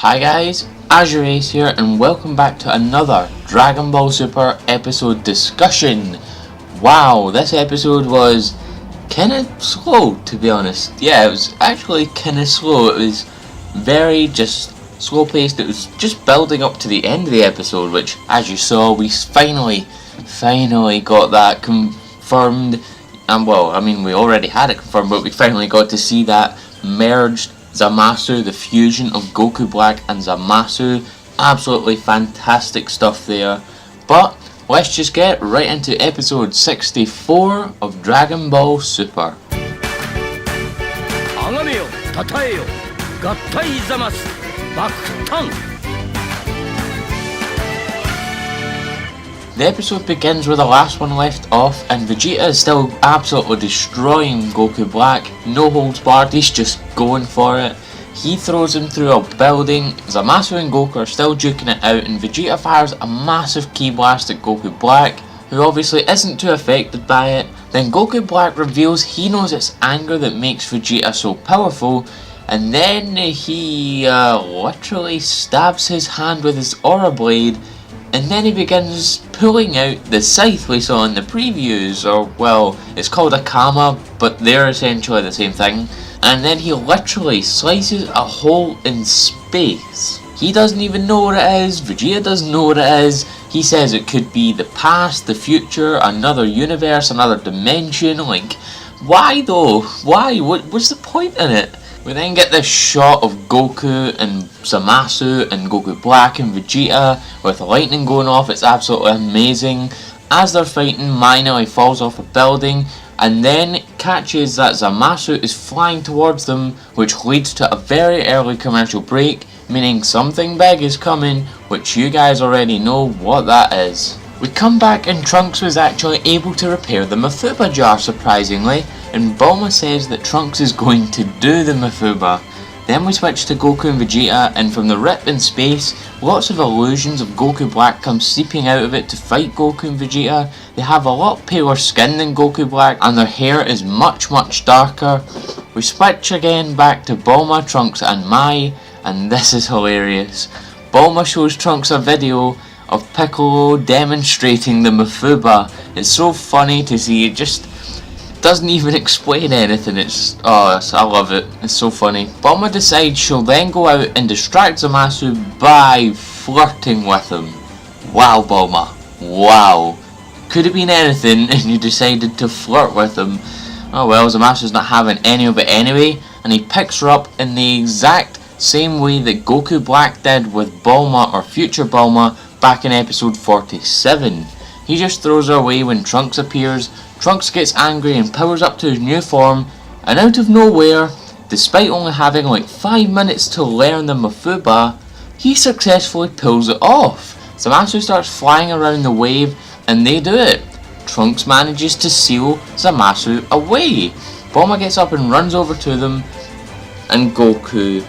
Hi guys, AzureAce here and welcome back to another Dragon Ball Super episode discussion. Wow, this episode was kinda slow, to be honest. Yeah, it was actually kinda slow. It was very just slow paced. It was just building up to the end of the episode, which as you saw we finally got that confirmed. And well, I mean we already had it confirmed, but we finally got to see that Merged Zamasu, the fusion of Goku Black and Zamasu. Absolutely fantastic stuff there. But let's just get right into episode 64 of Dragon Ball Super. The episode begins with the last one left off, and Vegeta is still absolutely destroying Goku Black. No holds barred, he's just going for it. He throws him through a building. Zamasu and Goku are still duking it out, and Vegeta fires a massive ki blast at Goku Black, who obviously isn't too affected by it. Then Goku Black reveals he knows it's anger that makes Vegeta so powerful, and then he literally stabs his hand with his aura blade. And then he begins pulling out the scythe we saw in the previews, or well, it's called a Kama, but they're essentially the same thing. And then he literally slices a hole in space. He doesn't even know what it is, Vegeta doesn't know what it is. He says it could be the past, the future, another universe, another dimension. Like, why though? Why? What's the point in it? We then get this shot of Goku and Zamasu and Goku Black and Vegeta with lightning going off. It's absolutely amazing. As they're fighting, Mai falls off a building and then catches that Zamasu is flying towards them, which leads to a very early commercial break, meaning something big is coming, which you guys already know what that is. We come back and Trunks was actually able to repair the Mafuba jar, surprisingly, and Bulma says that Trunks is going to do the Mafuba. Then we switch to Goku and Vegeta, and from the rip in space, lots of illusions of Goku Black come seeping out of it to fight Goku and Vegeta. They have a lot paler skin than Goku Black, and their hair is much darker. We switch again back to Bulma, Trunks and Mai, and this is hilarious. Bulma shows Trunks a video of Piccolo demonstrating the Mafuba. It's so funny to see. It just doesn't even explain anything. I love it. It's so funny. Bulma decides she'll then go out and distract Zamasu by flirting with him. Wow, Bulma. Wow. Could have been anything and you decided to flirt with him. Oh well, Zamasu's not having any of it anyway, and he picks her up in the exact same way that Goku Black did with Bulma, or future Bulma, back in episode 47. He just throws her away when Trunks appears. Trunks gets angry and powers up to his new form, and out of nowhere, despite only having like 5 minutes to learn the Mafuba, he successfully pulls it off. Zamasu starts flying around the wave, and they do it. Trunks manages to seal Zamasu away. Bulma gets up and runs over to them, and Goku,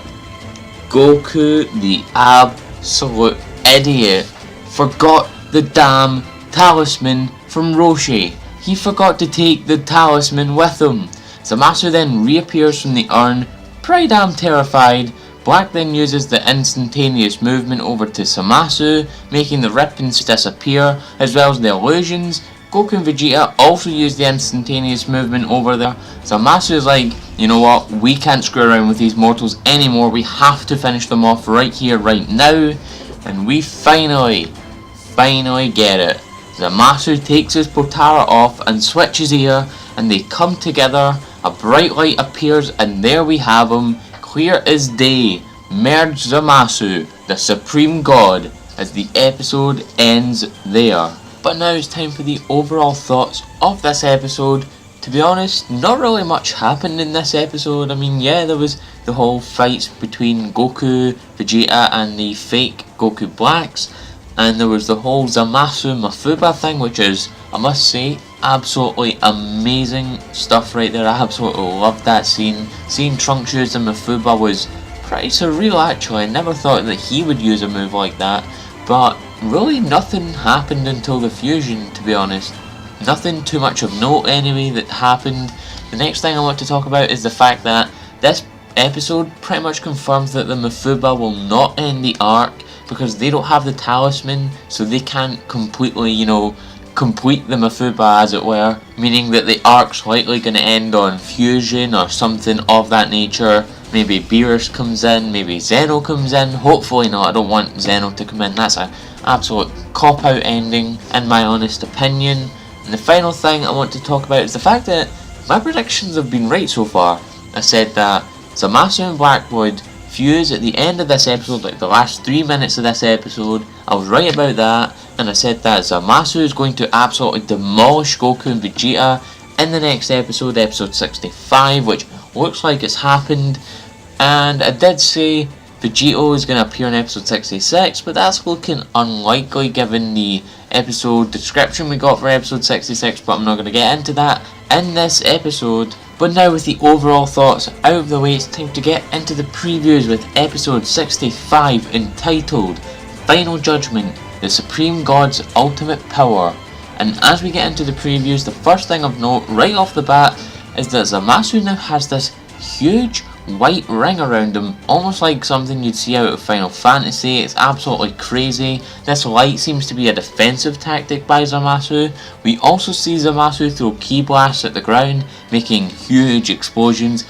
the absolute idiot, forgot the damn talisman from Roshi. He forgot to take the talisman with him. Zamasu then reappears from the urn, pretty damn terrified. Black then uses the instantaneous movement over to Zamasu, making the rippings disappear, as well as the illusions. Goku and Vegeta also use the instantaneous movement over there. Zamasu is like, you know what, we can't screw around with these mortals anymore, we have to finish them off right here, right now. And we finally get it. Zamasu takes his Potara off and switches here, and they come together. A bright light appears, and there we have him, clear as day, Merged Zamasu, the Supreme God, as the episode ends there. But now it's time for the overall thoughts of this episode. To be honest, not really much happened in this episode. I mean, yeah, there was the whole fights between Goku, Vegeta and the fake Goku Blacks, and there was the whole Zamasu Mafuba thing, which is, I must say, absolutely amazing stuff right there. I absolutely loved that scene. Seeing Trunks use the Mafuba was pretty surreal actually. I never thought that he would use a move like that, but really nothing happened until the fusion, to be honest. Nothing too much of note anyway that happened. The next thing I want to talk about is the fact that this episode pretty much confirms that the Mafuba will not end the arc because they don't have the talisman, so they can't completely, complete the Mafuba, as it were, meaning that the arc's likely going to end on fusion or something of that nature. Maybe Beerus comes in, maybe Zeno comes in, hopefully not. I don't want Zeno to come in, that's an absolute cop-out ending in my honest opinion. And the final thing I want to talk about is the fact that my predictions have been right so far. I said that Zamasu and Black would fuse at the end of this episode, like the last 3 minutes of this episode. I was right about that, and I said that Zamasu is going to absolutely demolish Goku and Vegeta in the next episode, episode 65, which looks like it's happened. And I did say Vegetto is going to appear in episode 66, but that's looking unlikely given the episode description we got for episode 66, but I'm not going to get into that in this episode. But now with the overall thoughts out of the way, it's time to get into the previews with episode 65 entitled Final Judgment, the Supreme God's Ultimate Power. And as we get into the previews, the first thing of note right off the bat is that Zamasu now has this huge white ring around him, almost like something you'd see out of Final Fantasy. It's absolutely crazy. This light seems to be a defensive tactic by Zamasu. We also see Zamasu throw ki blasts at the ground, making huge explosions,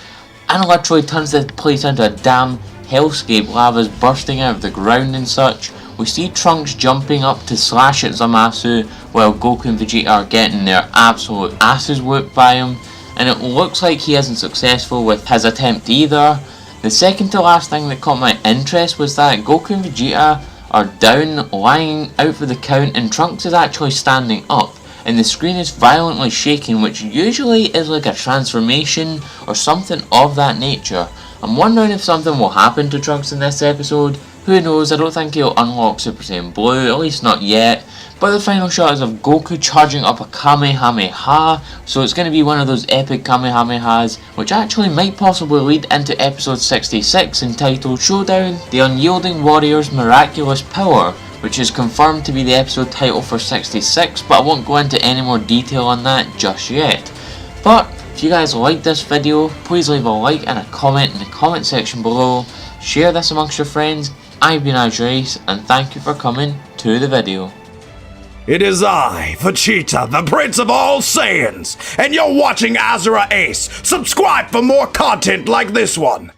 and literally turns the place into a damn hellscape. Lava's bursting out of the ground and such. We see Trunks jumping up to slash at Zamasu while Goku and Vegeta are getting their absolute asses whooped by him. And it looks like he isn't successful with his attempt either. The second to last thing that caught my interest was that Goku and Vegeta are down, lying out for the count, and Trunks is actually standing up, and the screen is violently shaking, which usually is like a transformation or something of that nature. I'm wondering if something will happen to Trunks in this episode. Who knows, I don't think he'll unlock Super Saiyan Blue, at least not yet. But the final shot is of Goku charging up a Kamehameha, so it's going to be one of those epic Kamehamehas, which actually might possibly lead into episode 66 entitled Showdown, the Unyielding Warrior's Miraculous Power, which is confirmed to be the episode title for 66, but I won't go into any more detail on that just yet. But if you guys like this video, please leave a like and a comment in the comment section below. Share this amongst your friends. I've been AzureAce, and thank you for coming to the video. It is I, Vegeta, the Prince of all Saiyans, and you're watching AzureAce. Subscribe for more content like this one.